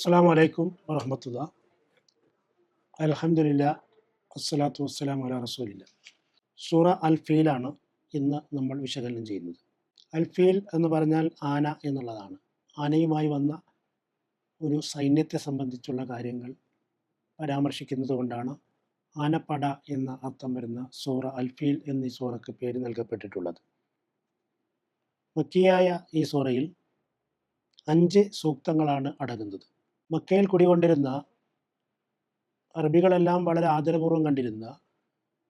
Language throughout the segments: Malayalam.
അസ്സലാമു അലൈക്കും വറഹ്മത്തുള്ളാ. അൽഹംദുലില്ലാ വസ്സലാത്തു വസ്സലാമു അലാ റസൂലില്ലാ. സൂറ അൽ ഫീലാണ് ഇന്ന് നമ്മൾ വിശകലനം ചെയ്യുന്നത്. അൽ ഫീൽ എന്ന് പറഞ്ഞാൽ ആന എന്നുള്ളതാണ്. ആനയുമായി വന്ന ഒരു സൈന്യത്തെ സംബന്ധിച്ചുള്ള കാര്യങ്ങൾ പരാമർശിക്കുന്നത് കൊണ്ടാണ് ആനപ്പട എന്ന അർത്ഥം വരുന്ന സൂറ അൽ ഫീൽ എന്നീ സൂറയ്ക്ക് പേര് നൽകപ്പെട്ടിട്ടുള്ളത്. മക്കിയായ ഈ സൂറയിൽ 5 സൂക്തങ്ങളാണ് അടങ്ങുന്നത്. മക്കയിൽ കുടികൊണ്ടിരുന്ന അറബികളെല്ലാം വളരെ ആദരപൂർവ്വം കണ്ടിരുന്ന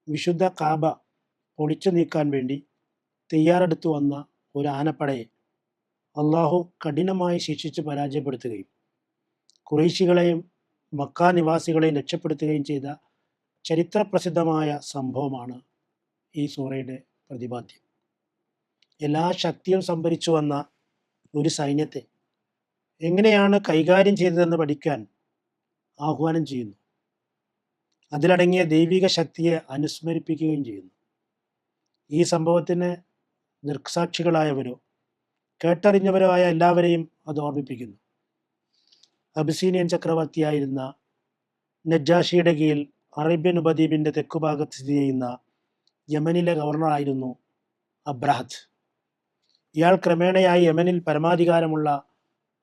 വിശുദ്ധ കാബ പൊളിച്ചു നീക്കാൻ വേണ്ടി തയ്യാറെടുത്തു വന്ന ഒരു ആനപ്പടയെ അള്ളാഹു കഠിനമായി ശിക്ഷിച്ച് പരാജയപ്പെടുത്തുകയും ഖുറൈശികളെയും മക്ക നിവാസികളെയും രക്ഷപ്പെടുത്തുകയും ചെയ്ത ചരിത്രപ്രസിദ്ധമായ സംഭവമാണ് ഈ സൂറയുടെ പ്രതിപാദ്യം. എല്ലാ ശക്തിയും സംഭരിച്ചു വന്ന ഒരു സൈന്യത്തെ എങ്ങനെയാണ് കൈകാര്യം ചെയ്തതെന്ന് പഠിക്കാൻ ആഹ്വാനം ചെയ്യുന്നു. അതിലടങ്ങിയ ദൈവിക ശക്തിയെ അനുസ്മരിപ്പിക്കുകയും ചെയ്യുന്നു. ഈ സംഭവത്തിന് ദൃക്സാക്ഷികളായവരോ കേട്ടറിഞ്ഞവരോ ആയ എല്ലാവരെയും അത് ഓർമ്മിപ്പിക്കുന്നു. അബിസീനിയൻ ചക്രവർത്തിയായിരുന്ന നജ്ജാഷിയുടെ കീഴിൽ അറേബ്യൻ ഉപദ്വീപിൻ്റെ തെക്കുഭാഗത്ത് സ്ഥിതി ചെയ്യുന്ന യമനിലെ ഗവർണറായിരുന്നു അബ്രഹത്ത്. ഇയാൾ ക്രമേണയായി യമനിൽ പരമാധികാരമുള്ള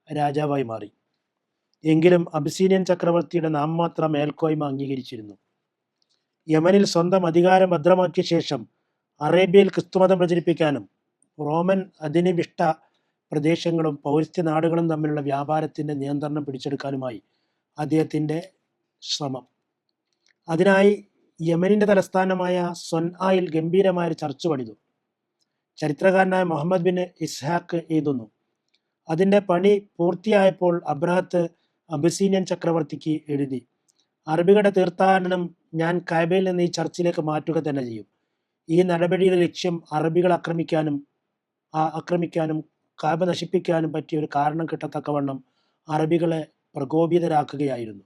രാജാവായി മാറി. എങ്കിലും അബിസീനിയൻ ചക്രവർത്തിയുടെ നാമമാത്ര മേൽക്കോയ്മ അംഗീകരിച്ചിരുന്നു. യമനിൽ സ്വന്തം അധികാരം ഭദ്രമാക്കിയ ശേഷം അറേബ്യയിൽ ക്രിസ്തുമതം പ്രചരിപ്പിക്കാനും റോമൻ അധിനിവിഷ്ട പ്രദേശങ്ങളും പൗരസ്ത്യ നാടുകളും തമ്മിലുള്ള വ്യാപാരത്തിൻ്റെ നിയന്ത്രണം പിടിച്ചെടുക്കാനുമായി അദ്ദേഹത്തിൻ്റെ ശ്രമം. അതിനായി യമനിൻ്റെ തലസ്ഥാനമായ സൊൻആയിൽ ഗംഭീരമായൊരു ചർച്ച് പണിതു. ചരിത്രകാരനായ മുഹമ്മദ് ബിൻ ഇസ്ഹാഖ് എഴുതുന്നു, അതിൻ്റെ പണി പൂർത്തിയായപ്പോൾ അബ്രഹത്ത് അബിസീനിയൻ ചക്രവർത്തിക്ക് എഴുതി, അറബികളുടെ തീർത്ഥാടനം ഞാൻ കഅബയിൽ നിന്ന് ഈ ചർച്ചിലേക്ക് മാറ്റുക തന്നെ ചെയ്യും. ഈ നടപടിയുടെ ലക്ഷ്യം അറബികൾ ആക്രമിക്കാനും കഅബ നശിപ്പിക്കാനും പറ്റിയ ഒരു കാരണം കിട്ടത്തക്കവണ്ണം അറബികളെ പ്രകോപിതരാക്കുകയായിരുന്നു.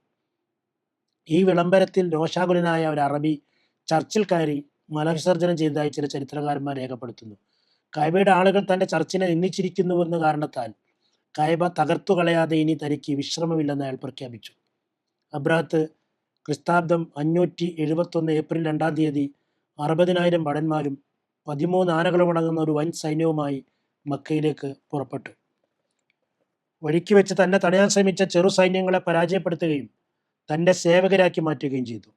ഈ വിളംബരത്തിൽ രോഷാകുലനായ ഒരു അറബി ചർച്ചിൽ കയറി മലവിസർജനം ചെയ്തതായി ചില ചരിത്രകാരന്മാർ രേഖപ്പെടുത്തുന്നു. കഅബയുടെ ആളുകൾ തൻ്റെ ചർച്ചിനെ നിന്ദിച്ചിരിക്കുന്നുവെന്ന കാരണത്താൽ കഅബ തകർത്തു കളയാതെ ഇനി തനിക്ക് വിശ്രമമില്ലെന്ന് അയാൾ പ്രഖ്യാപിച്ചു. അബ്രഹത്ത് ക്രിസ്താബ്ദം 571 ഏപ്രിൽ 2-ാം തീയതി 60,000 ഭടന്മാരും 13 ആനകളും അടങ്ങുന്ന ഒരു വൻ സൈന്യവുമായി മക്കയിലേക്ക് പുറപ്പെട്ടു. വഴിക്ക് വെച്ച് തന്നെ തടയാൻ ശ്രമിച്ച ചെറു സൈന്യങ്ങളെ പരാജയപ്പെടുത്തുകയും തൻ്റെ സേവകരാക്കി മാറ്റുകയും ചെയ്തു.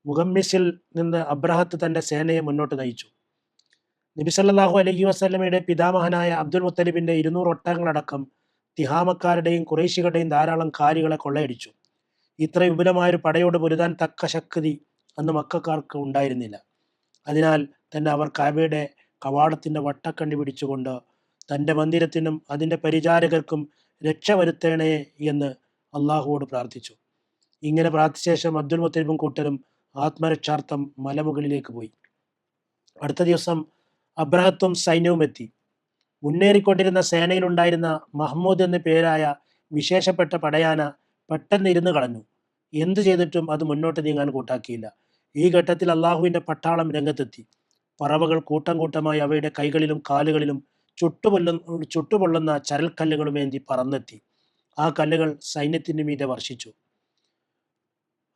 മുഹമ്മിസിൽ നിന്ന് അബ്രഹത്ത് തൻ്റെ സേനയെ മുന്നോട്ട് നയിച്ചു. നബി സല്ലല്ലാഹു അലൈഹി വസല്ലമയുടെ പിതാമഹനായ അബ്ദുൽ മുത്തലിബിൻ്റെ 200 ഒട്ടകങ്ങളടക്കം തിഹാമക്കാരുടെയും ഖുറൈശികളുടെയും ധാരാളം കാലികളെ കൊള്ളയടിച്ചു. ഇത്ര വിപുലമായൊരു പടയോട് പൊരുതാൻ തക്ക ശക്തി അന്ന് മക്കക്കാർക്ക് ഉണ്ടായിരുന്നില്ല. അതിനാൽ തന്നെ അവർ കഅബയുടെ കവാടത്തിൻ്റെ വട്ടക്കണ്ണി പിടിച്ചുകൊണ്ട് തൻ്റെ മന്ദിരത്തിനും അതിൻ്റെ പരിചാരകർക്കും രക്ഷ വരുത്തേണേ എന്ന് അള്ളാഹുവോട് പ്രാർത്ഥിച്ചു. ഇങ്ങനെ പ്രാർത്ഥിച്ച ശേഷം അബ്ദുൽ മുത്തലിബും കൂട്ടരും ആത്മരക്ഷാർത്ഥം മലമുകളിലേക്ക് പോയി. അടുത്ത ദിവസം അബ്രഹത്തും സൈന്യവും എത്തി. മുന്നേറിക്കൊണ്ടിരുന്ന സേനയിലുണ്ടായിരുന്ന മഹ്മൂദ് എന്ന പേരായ വിശേഷപ്പെട്ട പടയാന പെട്ടെന്ന് ഇരുന്ന് കളഞ്ഞു. എന്തു ചെയ്തിട്ടും അത് മുന്നോട്ട് നീങ്ങാൻ കൂട്ടാക്കിയില്ല. ഈ ഘട്ടത്തിൽ അള്ളാഹുവിൻ്റെ പട്ടാളം രംഗത്തെത്തി. പറവകൾ കൂട്ടം കൂട്ടമായി അവയുടെ കൈകളിലും കാലുകളിലും ചുട്ടുപൊള്ളുന്ന ചരൽക്കല്ലുകളുമേന്തി പറന്നെത്തി. ആ കല്ലുകൾ സൈന്യത്തിൻ്റെ മീതെ വർഷിച്ചു.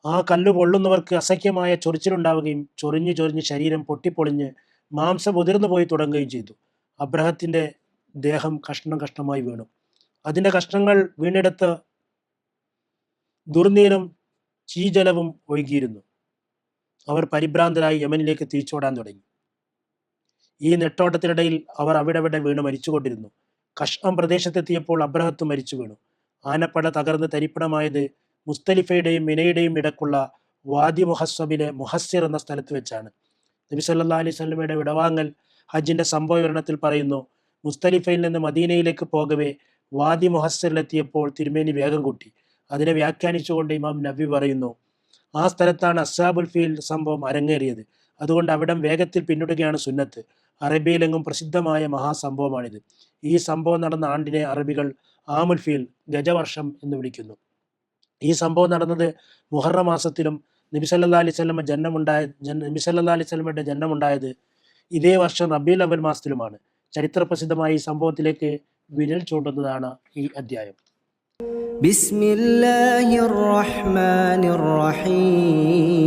ആ കല്ല് പൊള്ളുന്നവർക്ക് അസഖ്യമായ ചൊറിച്ചിലുണ്ടാവുകയും ചൊറിഞ്ഞു ചൊറിഞ്ഞ് ശരീരം പൊട്ടിപ്പൊളിഞ്ഞ് മാംസം ഉതിർന്നു പോയി തുടങ്ങുകയും ചെയ്തു. അബ്രഹത്തിൻ്റെ ദേഹം കഷ്ണം കഷ്ണമായി വീണു. അതിൻ്റെ കഷ്ണങ്ങൾ വീണെടുത്ത് ദുർനീരും ചീജലവും ഒഴുകിയിരുന്നു. അവർ പരിഭ്രാന്തരായി യമനിലേക്ക് തിരിച്ചോടാൻ തുടങ്ങി. ഈ നെട്ടോട്ടത്തിനിടയിൽ അവർ അവിടെ വീണ് മരിച്ചുകൊണ്ടിരുന്നു. കഷ്ണം പ്രദേശത്തെത്തിയപ്പോൾ അബ്രഹത്ത് മരിച്ചു വീണു. ആനപ്പട തകർന്ന് തരിപ്പണമായത് മുസ്തലിഫയുടെയും മിനയുടെയും ഇടക്കുള്ള വാദി മുഹസ്സബിലെ മുഹസ്സിർ എന്ന സ്ഥലത്ത് വെച്ചാണ്. നബി സല്ലല്ലാഹു അലൈഹി വസല്ലമയുടെ വിടവാങ്ങൽ ഹജ്ജിൻ്റെ സംഭവ വിവരണത്തിൽ പറയുന്നു, മുസ്തലിഫയിൽ നിന്ന് മദീനയിലേക്ക് പോകവേ വാദി മുഹസ്സിറിലെത്തിയപ്പോൾ തിരുമേനി വേഗം കൂട്ടി. അതിനെ വ്യാഖ്യാനിച്ചുകൊണ്ട് ഇമാം നബി പറയുന്നു, ആ സ്ഥലത്താണ് അസ്ഹാബുൽ ഫീൽ സംഭവം അരങ്ങേറിയത്. അതുകൊണ്ട് അവിടം വേഗത്തിൽ പിന്നിടുകയാണ് സുന്നത്ത്. അറബിയിലെങ്ങും പ്രസിദ്ധമായ മഹാസംഭവമാണിത്. ഈ സംഭവം നടന്ന ആണ്ടിനെ അറബികൾ ആമുൽ ഫീൽ, ഗജവർഷം എന്ന് വിളിക്കുന്നു. ഈ സംഭവം നടന്നത് മുഹറം മാസത്തിലും നബി സല്ലല്ലാഹു അലൈഹി വസല്ലമയുടെ ജനനമുണ്ടായത് ഇതേ വർഷം റബീഉൽ അവ്വൽ മാസത്തിലുമാണ്. ചരിത്രപ്രസിദ്ധമായ ഈ സംഭവത്തിലേക്ക് വിരൽ ചൂണ്ടുന്നതാണ് ഈ അധ്യായം. بسم الله الرحمن الرحيم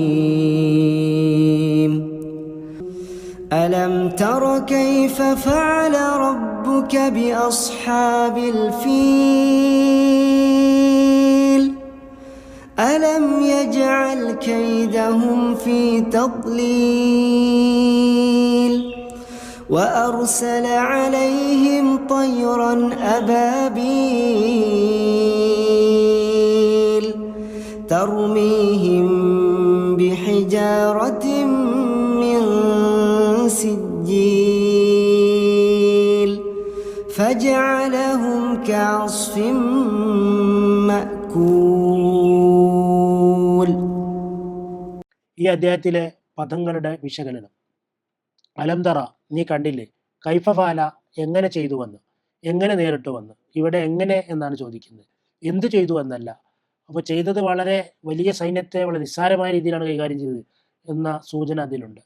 ألم تر كيف فعل ربك بأصحاب الفيل ألم يجعل كيدهم في تضليل وأرسل عليهم طيرا أبابيل ترميهم بحجارة من سجيل فجعلهم كعصف مأكول. ഈ അധ്യായത്തിലെ പദങ്ങളുടെ വിശകലനം. അലംതറ, നീ കണ്ടില്ലേ, കൈഫഫാല, എങ്ങനെ ചെയ്തു വന്ന്, എങ്ങനെ നേരിട്ട് വന്ന്. ഇവിടെ എങ്ങനെ എന്നാണ് ചോദിക്കുന്നത്, എന്ത് ചെയ്തു എന്നല്ല. അപ്പോൾ ചെയ്തത് വളരെ വലിയ സൈന്യത്തെ വളരെ നിസ്സാരമായ രീതിയിലാണ് കൈകാര്യം ചെയ്തത് എന്ന സൂചന അതിലുണ്ട്.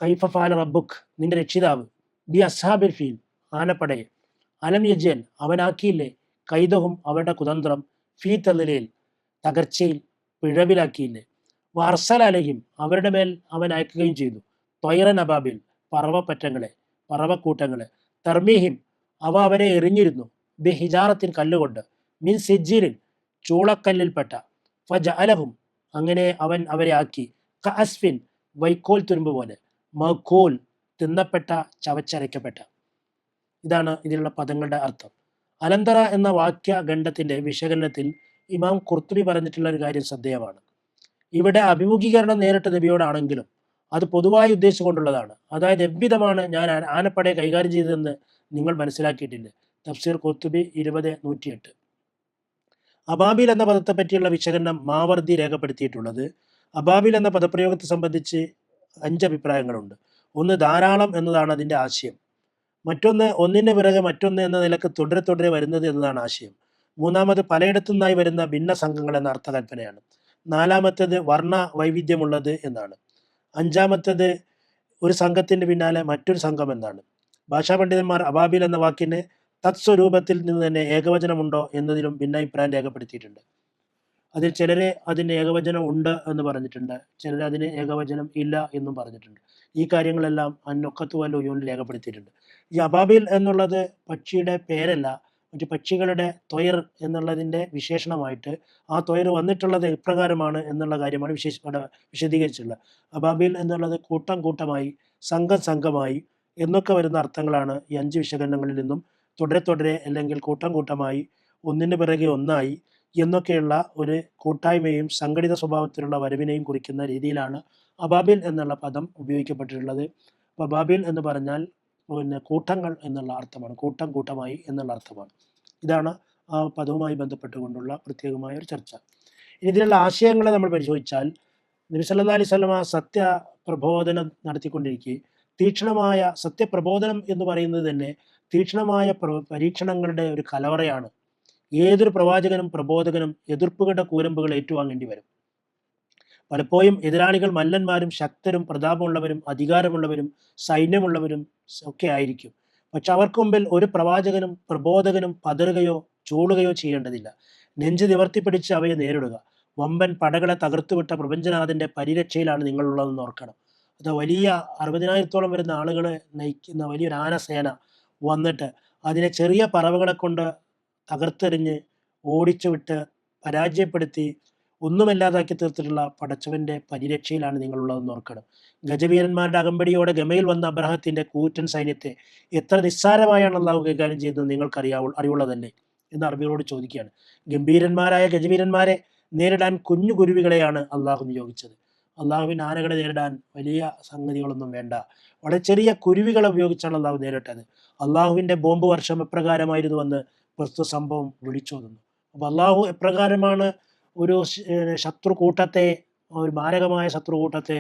കൈഫഫാല റബ്ബുക്ക്, നിന്റെ രക്ഷിതാവ്, ബി അസ്ഹാബിൽ ഫീൽ, ആനപ്പടയെ, അലം യജ്യൽ, അവനാക്കിയില്ലേ, കൈദഹും, അവരുടെ കുതന്ത്രം, ഫീ തലിലേൽ, തകർച്ചയിൽ, പിഴവിലാക്കിയില്ലേ, വർസൽ അലഹിം, അവരുടെ മേൽ അവൻ അയക്കുകയും ചെയ്തു, ത്വയ്റൻ അബാബിൽ, പറവപ്പറ്റങ്ങളെ, പറവക്കൂട്ടങ്ങളെ, തർമീഹിം, അവ അവരെ എറിഞ്ഞിരുന്നു, ബി ഹിജാറത്തിൻ, കല്ലുകൊണ്ട്, മിൻ സിജ്ജിലിൻ, ചൂളക്കല്ലിൽപ്പെട്ട, ഫജ അലഹും, അങ്ങനെ അവൻ അവരെ ആക്കി, ക അസ്ഫിൻ, വൈക്കോൽ തുരുമ്പ് പോലെ, മഖൂൽ, തിന്നപ്പെട്ട, ചവച്ചരയ്ക്കപ്പെട്ട. ഇതാണ് ഇതിലുള്ള പദങ്ങളുടെ അർത്ഥം. അലന്തറ എന്ന വാക്യഖണ്ഡത്തിന്റെ വിശകലനത്തിൽ ഇമാം ഖുർത്തുബി പറഞ്ഞിട്ടുള്ള ഒരു കാര്യം ശ്രദ്ധേയമാണ്. ഇവിടെ അഭിമുഖീകരണം നേരിട്ട് നബിയോടാണെങ്കിലും അത് പൊതുവായി ഉദ്ദേശിച്ചുകൊണ്ടുള്ളതാണ്. അതായത് എவ்விதമാണ് ഞാൻ ആനപ്പടയെ കൈകാര്യം ചെയ്തതെന്ന് നിങ്ങൾ മനസ്സിലാക്കിയിട്ടില്ലേ. തഫ്സീർ ഖുർത്തുബി 20:108. അബാബിൽ എന്ന പദത്തെ പറ്റിയുള്ള വിശകലനം മാവർദി രേഖപ്പെടുത്തിയിട്ടുള്ളത്. അബാബിൽ എന്ന പദപ്രയോഗത്തെ സംബന്ധിച്ച് 5 അഭിപ്രായങ്ങളുണ്ട്. ഒന്ന്, ധാരാളം എന്നതാണ് അതിൻ്റെ ആശയം. മറ്റൊന്ന്, ഒന്നിൻ്റെ പിറകെ മറ്റൊന്ന് എന്ന നിലക്ക് തുടരെ തുടരെ വരുന്നത് എന്നതാണ് ആശയം. മൂന്നാമത്, പലയിടത്തു നിന്നായി വരുന്ന ഭിന്ന സംഘങ്ങൾ എന്ന അർത്ഥകൽപ്പനയാണ്. നാലാമത്തേത്, വർണ്ണ വൈവിധ്യമുള്ളത് എന്നാണ്. അഞ്ചാമത്തേത്, ഒരു സംഘത്തിന്റെ പിന്നാലെ മറ്റൊരു സംഘം എന്നാണ്. ഭാഷാ പണ്ഡിതന്മാർ അബാബിൽ എന്ന വാക്കിന് തത്സ്വരൂപത്തിൽ നിന്ന് തന്നെ ഏകവചനമുണ്ടോ എന്നതിലും ഭിന്നാഭിപ്രായം രേഖപ്പെടുത്തിയിട്ടുണ്ട്. അതിൽ ചിലരെ അതിന് ഏകവചനം ഉണ്ട് എന്ന് പറഞ്ഞിട്ടുണ്ട്, ചിലർ അതിന് ഏകവചനം ഇല്ല എന്നും പറഞ്ഞിട്ടുണ്ട്. ഈ കാര്യങ്ങളെല്ലാം അന്നൊക്കത്ത് വല്ല ഉയൂനിൽ രേഖപ്പെടുത്തിയിട്ടുണ്ട്. ഈ അബാബിൽ എന്നുള്ളത് പക്ഷിയുടെ പേരല്ല, മറ്റു പക്ഷികളുടെ ത്വയർ എന്നുള്ളതിൻ്റെ വിശേഷണമായിട്ട് ആ ത്വയർ വന്നിട്ടുള്ളത് ഇപ്രകാരമാണ് എന്നുള്ള കാര്യമാണ് വിശദീകരിച്ചിട്ടുള്ളത്. അബാബിൽ എന്നുള്ളത് കൂട്ടം കൂട്ടമായി, സംഘം സംഘമായി എന്നൊക്കെ വരുന്ന അർത്ഥങ്ങളാണ് ഈ 5 വിശകലനങ്ങളിൽ നിന്നും തുടരെ തുടരെ അല്ലെങ്കിൽ കൂട്ടം കൂട്ടമായി, ഒന്നിന് പിറകെ ഒന്നായി എന്നൊക്കെയുള്ള ഒരു കൂട്ടായ്മയും സംഘടിത സ്വഭാവത്തിലുള്ള വരവിനെയും കുറിക്കുന്ന രീതിയിലാണ് അബാബിൽ എന്നുള്ള പദം ഉപയോഗിക്കപ്പെട്ടിട്ടുള്ളത്. അപ്പോൾ അബാബിൽ എന്ന് പറഞ്ഞാൽ കൂട്ടങ്ങൾ എന്നുള്ള അർത്ഥമാണ്, കൂട്ടം കൂട്ടമായി എന്നുള്ള അർത്ഥമാണ്. ഇതാണ് ആ പദവുമായി ബന്ധപ്പെട്ടുകൊണ്ടുള്ള പ്രത്യേകമായ ഒരു ചർച്ച. ഇതിലുള്ള ആശയങ്ങളെ നമ്മൾ പരിശോധിച്ചാൽ, നബി സല്ലല്ലാഹു അലൈഹി വസല്ലമ സത്യപ്രബോധനം നടത്തിക്കൊണ്ടിരിക്കെ തീക്ഷ്ണമായ സത്യപ്രബോധനം എന്ന് പറയുന്നത് തന്നെ തീക്ഷ്ണമായ പരീക്ഷണങ്ങളുടെ ഒരു കലവറയാണ്. ഏതൊരു പ്രവാചകനും പ്രബോധകനും എതിർപ്പുകളുടെ കൂരമ്പുകൾ ഏറ്റുവാങ്ങേണ്ടി വരും. പലപ്പോഴും എതിരാളികൾ മല്ലന്മാരും ശക്തരും പ്രതാപമുള്ളവരും അധികാരമുള്ളവരും സൈന്യമുള്ളവരും ഒക്കെ ആയിരിക്കും. പക്ഷെ അവർക്ക് മുമ്പിൽ ഒരു പ്രവാചകനും പ്രബോധകനും പതറുകയോ ചൂളുകയോ ചെയ്യേണ്ടതില്ല. നെഞ്ച് നിവർത്തിപ്പിടിച്ച് അവയെ നേരിടുക. വമ്പൻ പടകളെ തകർത്തുവിട്ട പ്രപഞ്ചനാഥന്റെ പരിരക്ഷയിലാണ് നിങ്ങളുള്ളതെന്ന് ഓർക്കണം. അത് വലിയ 60,000-ഓളം വരുന്ന ആളുകളെ നയിക്കുന്ന വലിയൊരു ആനസേന വന്നിട്ട് അതിനെ ചെറിയ പറവകളെ കൊണ്ട് തകർത്തെറിഞ്ഞ് ഓടിച്ചു വിട്ട് പരാജയപ്പെടുത്തി ഒന്നുമല്ലാതാക്കി തീർത്തിട്ടുള്ള പടച്ചവന്റെ പരിരക്ഷയിലാണ് നിങ്ങളുള്ളതെന്ന് ഓർക്കണം. ഗജവീരന്മാരുടെ അകമ്പടിയോടെ ഗമയിൽ വന്ന അബ്രഹത്തിന്റെ കൂറ്റൻ സൈന്യത്തെ എത്ര നിസ്സാരമായാണ് അള്ളാഹു കൈകാര്യം ചെയ്തത് അറിവുള്ളതല്ലേ എന്ന് അറബികളോട് ചോദിക്കുകയാണ്. ഗംഭീരന്മാരായ ഗജവീരന്മാരെ നേരിടാൻ കുഞ്ഞു കുരുവികളെയാണ് അള്ളാഹു നിയോഗിച്ചത്. അള്ളാഹുവിൻ്റെ ആനകളെ നേരിടാൻ വലിയ സംഗതികളൊന്നും വേണ്ട, വളരെ ചെറിയ കുരുവികളെ ഉപയോഗിച്ചാണ് അള്ളാഹു നേരിട്ടത്. അള്ളാഹുവിൻ്റെ ബോംബ് വർഷം എപ്രകാരമായിരുന്നുവെന്ന് പ്രസ്തുത സംഭവം വിളിച്ചോതുന്നു. അപ്പോൾ അള്ളാഹു എപ്രകാരമാണ് ഒരു ശത്രു കൂട്ടത്തെ, ഒരു മാരകമായ ശത്രു കൂട്ടത്തെ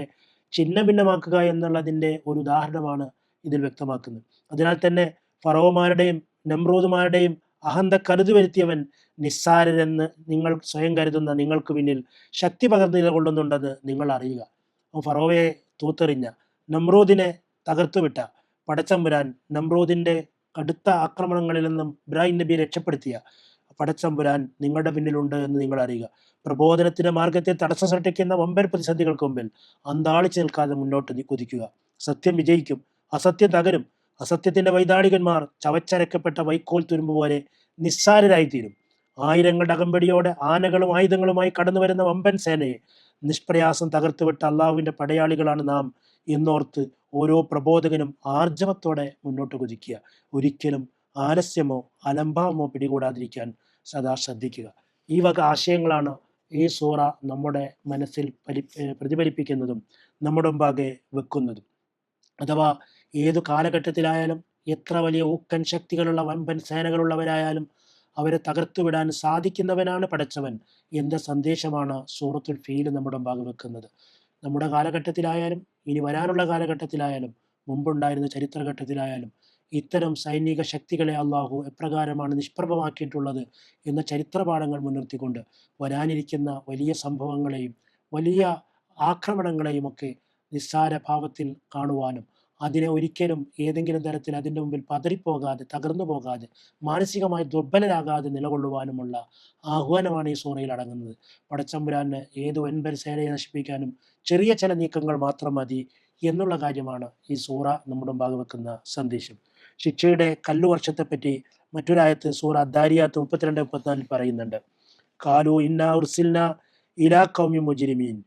ഛിന്ന ഭിന്നമാക്കുക എന്നുള്ളതിൻ്റെ ഒരു ഉദാഹരണമാണ് ഇതിൽ വ്യക്തമാക്കുന്നത്. അതിനാൽ തന്നെ ഫറോമാരുടെയും നമ്രൂദുമാരുടെയും അഹന്ത കരുതി വരുത്തിയവൻ നിസ്സാരരെന്ന് നിങ്ങൾ സ്വയം കരുതുന്ന നിങ്ങൾക്ക് പിന്നിൽ ശക്തി പകർന്നു നിലകൊള്ളുന്നുണ്ടെന്ന് നിങ്ങൾ അറിയുക. ഫറോവയെ തൂത്തെറിഞ്ഞ, നമ്രൂദിനെ തകർത്തുവിട്ട പടച്ചമ്പുരാൻ നമ്രൂദിൻ്റെ കടുത്ത ആക്രമണങ്ങളിൽ നിന്നും ഇബ്രാഹിം നബിയെ രക്ഷപ്പെടുത്തിയ പടച്ചമ്പുരാൻ നിങ്ങളുടെ പിന്നിലുണ്ട് എന്ന് നിങ്ങൾ അറിയുക. പ്രബോധനത്തിന്റെ മാർഗത്തെ തടസ്സം സൃഷ്ടിക്കുന്ന വമ്പൻ പ്രതിസന്ധികൾക്ക് മുമ്പിൽ അന്താളിച്ച് നിൽക്കാതെ മുന്നോട്ട് കുതിക്കുക. സത്യം വിജയിക്കും, അസത്യം തകരും. അസത്യത്തിന്റെ വൈതാളികന്മാർ ചവച്ചരക്കപ്പെട്ട വൈക്കോൽ തുരുമ്പ് പോലെ നിസ്സാരരായിത്തീരും. ആയിരങ്ങളുടെ അകമ്പടിയോടെ ആനകളും ആയുധങ്ങളുമായി കടന്നു വരുന്ന വമ്പൻ സേനയെ നിഷ്പ്രയാസം തകർത്തുവിട്ട അള്ളാഹുവിന്റെ പടയാളികളാണ് നാം എന്നോർത്ത് ഓരോ പ്രബോധകനും ആർജവത്തോടെ മുന്നോട്ട് കുതിക്കുക. ഒരിക്കലും ആലസ്യമോ അലംഭാവമോ പിടികൂടാതിരിക്കാൻ സദാ ശ്രദ്ധിക്കുക. ഈ വക ആശയങ്ങളാണ് ഈ സൂറ നമ്മുടെ മനസ്സിൽ പ്രതിഫലിപ്പിക്കുന്നതും നമ്മുടെ മുമ്പാകെ വെക്കുന്നതും. അഥവാ ഏതു കാലഘട്ടത്തിലായാലും എത്ര വലിയ ഊക്കൻ ശക്തികളുള്ള വമ്പൻ സേനകളുള്ളവരായാലും അവരെ തകർത്തുവിടാൻ സാധിക്കുന്നവനാണ് പടച്ചവൻ എന്ന സന്ദേശമാണ് സൂറത്തുൽ ഫീൽ നമ്മുടെ മുമ്പാകെ വെക്കുന്നത്. നമ്മുടെ കാലഘട്ടത്തിലായാലും ഇനി വരാനുള്ള കാലഘട്ടത്തിലായാലും മുമ്പുണ്ടായിരുന്ന ചരിത്രഘട്ടത്തിലായാലും ഇത്തരം സൈനിക ശക്തികളെ അള്ളാഹു എപ്രകാരമാണ് നിഷ്പ്രഭമാക്കിയിട്ടുള്ളത് എന്ന ചരിത്രപാഠങ്ങൾ മുൻനിർത്തിക്കൊണ്ട് വരാനിരിക്കുന്ന വലിയ സംഭവങ്ങളെയും വലിയ ആക്രമണങ്ങളെയും ഒക്കെ നിസ്സാര ഭാവത്തിൽ കാണുവാനും അതിനെ ഒരിക്കലും ഏതെങ്കിലും തരത്തിൽ അതിൻ്റെ മുമ്പിൽ പതറിപ്പോകാതെ തകർന്നു പോകാതെ മാനസികമായി ദുർബലരാകാതെ നിലകൊള്ളുവാനുമുള്ള ആഹ്വാനമാണ് ഈ സൂറയിൽ അടങ്ങുന്നത്. പടച്ചമ്പുരാന് ഏത് വൻപൻ സേനയെ നശിപ്പിക്കാനും ചെറിയ ചില നീക്കങ്ങൾ മാത്രം മതി എന്നുള്ള കാര്യമാണ് ഈ സൂറ നമ്മുടെ മുമ്പാകെ വെക്കുന്ന സന്ദേശം. ശിക്ഷയുടെ കല്ലുവർഷത്തെപ്പറ്റി മറ്റൊരായത്ത് സൂറ അദ്ദാരിയാത്ത് 32-34 പറയുന്നുണ്ട്. കാലു ഇന്നാ ഉർസിൽന ഇലാ ഖൗമി മുജ്രിമീൻ.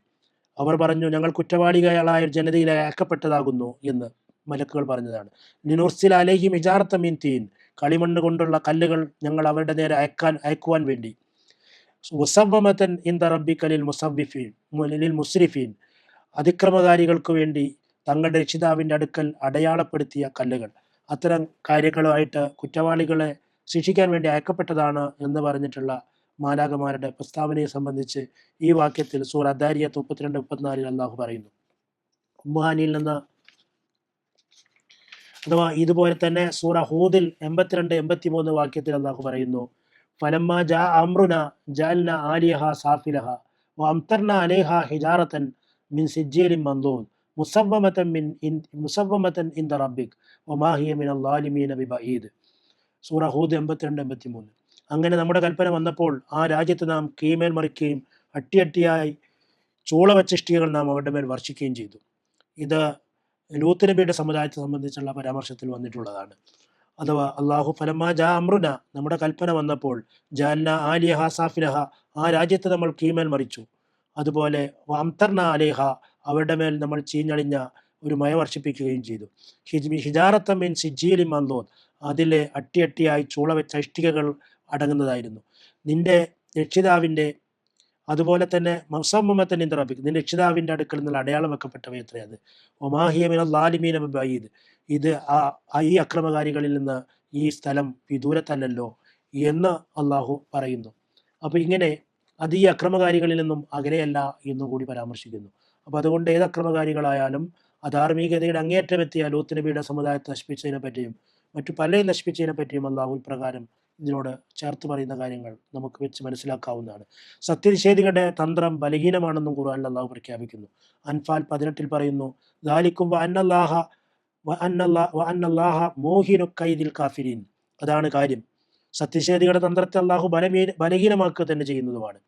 അവർ പറഞ്ഞു, ഞങ്ങൾ കുറ്റവാളികളായ ജനതയിലെ അയക്കപ്പെട്ടതാകുന്നു എന്ന് മലക്കുകൾ പറഞ്ഞതാണ്. ലിനുർസിൽ അലൈഹിം ഇജാറത്ത മിൻ തീൻ. കളിമണ്ണ് കൊണ്ടുള്ള കല്ലുകൾ ഞങ്ങൾ അവരുടെ നേരെ അയക്കുവാൻ വേണ്ടി. മുസവ്വമതൻ ഇൻദ റബ്ബിക ലിൽ മുസ്രിഫീൻ. അതിക്രമകാരികൾക്ക് വേണ്ടി തങ്ങളുടെ രക്ഷിതാവിൻ്റെ അടുക്കൽ അടയാളപ്പെടുത്തിയ കല്ലുകൾ. അത്തരം കാര്യങ്ങളുമായിട്ട് കുറ്റവാളികളെ ശിക്ഷിക്കാൻ വേണ്ടി അയക്കപ്പെട്ടതാണ് എന്ന് പറഞ്ഞിട്ടുള്ള മാലാഖമാരുടെ പ്രസ്താവനയെ സംബന്ധിച്ച് ഈ വാക്യത്തിൽ സൂറ അദ്ദാരിയാത്ത് 32-34 അല്ലാഹു പറയുന്നു. ഉമ്മുഹാനിയിൽ നിന്ന് അഥവാ ഇതുപോലെ തന്നെ സൂറ ഹൂദിൽ 82-83 വാക്യത്തിൽ അല്ലാഹു പറയുന്നു. ഫലമ്മ ജാ അംറുന ജഅൽന ആലിഹ സാഫിലഹ വഅംതർന അലൈഹ ഹിജാറതൻ മിൻ സിജ്ജീലിൻ മൻദൂൻ മുസവ്വമതൻ ഇൻദ റബ്ബിക് വമാ ഹിയ മിനൽ ളാലിമീന ബിബഈദ്. സൂറ ഹൂദ് 82-83. അങ്ങനെ നമ്മുടെ കൽപ്പന വന്നപ്പോൾ ആ രാജ്യത്ത് നാം കീമേൽ മറിക്കുകയും അട്ടിയട്ടിയായി ചൂളവച്ചിഷ്ടികൾ നാം അവരുടെ മേൽ വർഷിക്കുകയും ചെയ്തു. ഇത് ലൂത്ത് നബിയുടെ സമുദായത്തെ സംബന്ധിച്ചുള്ള പരാമർശത്തിൽ വന്നിട്ടുള്ളതാണ്. അഥവാ അള്ളാഹു ഫലമാ ജാ അമ്രുന, നമ്മുടെ കൽപ്പന വന്നപ്പോൾ ജഅൽന ആലിഹ സാഫിലഹ, ആ രാജ്യത്ത് നമ്മൾ കീമേൽ മറിച്ചു. അതുപോലെ വഅംതർന അലൈഹ, അവരുടെ മേൽ നമ്മൾ ചീഞ്ഞളിഞ്ഞ ഒരു മഴ വർഷിപ്പിക്കുകയും ചെയ്തു. ഹിജാറത്ത മിൻ സിജ്ജീലിൻ മൻദൂദ്, അതിലെ അട്ടിയട്ടിയായി ചൂളവെച്ച ഇഷ്ടികകൾ അടങ്ങുന്നതായിരുന്നു. നിന്റെ രക്ഷിതാവിൻ്റെ അതുപോലെ തന്നെ മുസവ്വമതൻ ഇൻദ റബ്ബിക്, നിന്റെ രക്ഷിതാവിൻ്റെ അടുക്കൽ നിന്ന് അടയാളം വെക്കപ്പെട്ടവയത്രേ അത്. വമാ ഹിയ മിനൽ ളാലിമീന ബിബഈദ്, ഇത് ഈ അക്രമകാരികളിൽ നിന്ന് ഈ സ്ഥലം വിദൂരത്തല്ലല്ലോ എന്ന് അള്ളാഹു പറയുന്നു. അപ്പോൾ ഇങ്ങനെ അത് ഈ അക്രമകാരികളിൽ നിന്നും അകലെയല്ല എന്നും കൂടി പരാമർശിക്കുന്നു. അപ്പോൾ അതുകൊണ്ട് ഏത് അക്രമകാരികളായാലും അധാർമികതയുടെ അങ്ങേയറ്റമെത്തിയ ലൂത്ത് നബിയുടെ സമുദായത്തെ നശിപ്പിച്ചതിനെ പറ്റിയും മറ്റു പലരെയും നശിപ്പിച്ചതിനെ പറ്റിയും അള്ളാഹു ഇപ്രകാരം ഇതിനോട് ചേർത്ത് പറയുന്ന കാര്യങ്ങൾ നമുക്ക് വെച്ച് മനസ്സിലാക്കാവുന്നതാണ്. സത്യനിഷേധികളുടെ തന്ത്രം ബലഹീനമാണെന്നും ഖുർആനിൽ അള്ളാഹു പ്രഖ്യാപിക്കുന്നു. അൻഫാൽ 18 പറയുന്നു, ദാലിക്കും വഅന്നല്ലാഹ മോഹിനു കൈദിൽ കാഫിരീൻ. അതാണ് കാര്യം. സത്യനിഷേധികളുടെ തന്ത്രത്തെ അള്ളാഹു ബലഹീനമാക്കുക തന്നെ ചെയ്യുന്നതുമാണ്.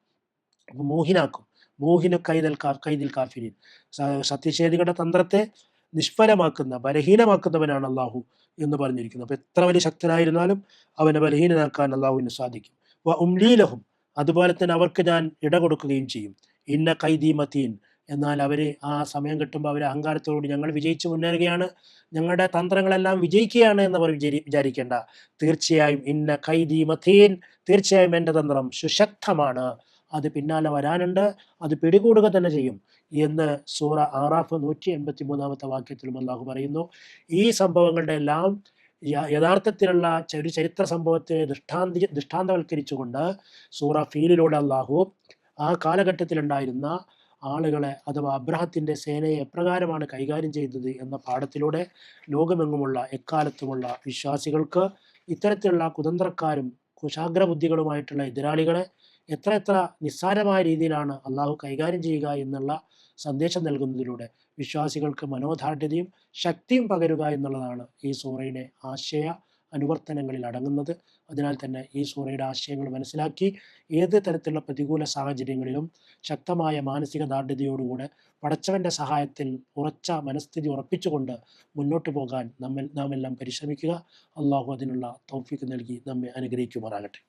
മോഹിനാക്കും, മോഹിനു കൈദിൽ കാഫിരീൻ. സത്യനിഷേധികളുടെ തന്ത്രത്തെ നിഷ്ഫലമാക്കുന്ന ബലഹീനമാക്കുന്നവനാണ് അള്ളാഹു എന്ന് പറഞ്ഞിരിക്കുന്നു. അപ്പോൾ എത്ര വലിയ ശക്തനായിരുന്നാലും അവനെ ബലഹീനനാക്കാൻ അള്ളാഹുവിന് സാധിക്കും. വ ഉംലീലഹും, അതുപോലെ തന്നെ അവർക്ക് ഞാൻ ഇട കൊടുക്കുകയും ചെയ്യും. ഇന്ന കൈദി മതീൻ, എന്നാൽ അവർ ആ സമയം കിട്ടുമ്പോൾ അവർ അഹങ്കാരത്തോടുകൂടി ഞങ്ങൾ വിജയിച്ചു മുന്നേറുകയാണ്, ഞങ്ങളുടെ തന്ത്രങ്ങളെല്ലാം വിജയിക്കുകയാണ് എന്നവർ വിചാരിക്കേണ്ട. തീർച്ചയായും ഇന്ന കൈദി മതീൻ, തീർച്ചയായും എൻ്റെ തന്ത്രം സുശക്തമാണ്, അത് പിന്നാലെ വരാനുണ്ട്, അത് പിടികൂടുക തന്നെ ചെയ്യും എന്ന് സൂറ ആറാഫ് 183 വാക്യത്തിലും അല്ലാഹു പറയുന്നു. ഈ സംഭവങ്ങളുടെ എല്ലാം യഥാർത്ഥത്തിലുള്ള ഒരു ചരിത്ര സംഭവത്തെ ദൃഷ്ടാന്തവൽക്കരിച്ചുകൊണ്ട് സൂറ ഫീലിലൂടെ അല്ലാഹു ആ കാലഘട്ടത്തിലുണ്ടായിരുന്ന ആളുകളെ അഥവാ അബ്രഹത്തിൻ്റെ സേനയെ എപ്രകാരമാണ് കൈകാര്യം ചെയ്തത് എന്ന പാഠത്തിലൂടെ ലോകമെങ്ങുമുള്ള എക്കാലത്തുമുള്ള വിശ്വാസികൾക്ക് ഇത്തരത്തിലുള്ള കുതന്ത്രക്കാരും കുശാഗ്രബുദ്ധികളുമായിട്ടുള്ള എതിരാളികളെ എത്ര നിസ്സാരമായ രീതിയിലാണ് അള്ളാഹു കൈകാര്യം ചെയ്യുക എന്നുള്ള സന്ദേശം നൽകുന്നതിലൂടെ വിശ്വാസികൾക്ക് മനോദാർഢ്യതയും ശക്തിയും പകരുക എന്നുള്ളതാണ് ഈ സൂറയുടെ ആശയ അനുവർത്തനങ്ങളിൽ അടങ്ങുന്നത്. അതിനാൽ തന്നെ ഈ സൂറയുടെ ആശയങ്ങൾ മനസ്സിലാക്കി ഏത് തരത്തിലുള്ള പ്രതികൂല സാഹചര്യങ്ങളിലും ശക്തമായ മാനസിക ദാർഢ്യതയോടുകൂടെ പടച്ചവൻ്റെ സഹായത്തിൽ ഉറച്ച മനസ്ഥിതി ഉറപ്പിച്ചുകൊണ്ട് മുന്നോട്ട് പോകാൻ നാം എല്ലാം പരിശ്രമിക്കുക. അള്ളാഹു അതിനുള്ള തൗഫീഖ് നൽകി നമ്മെ അനുഗ്രഹിക്കുമാറാകട്ടെ.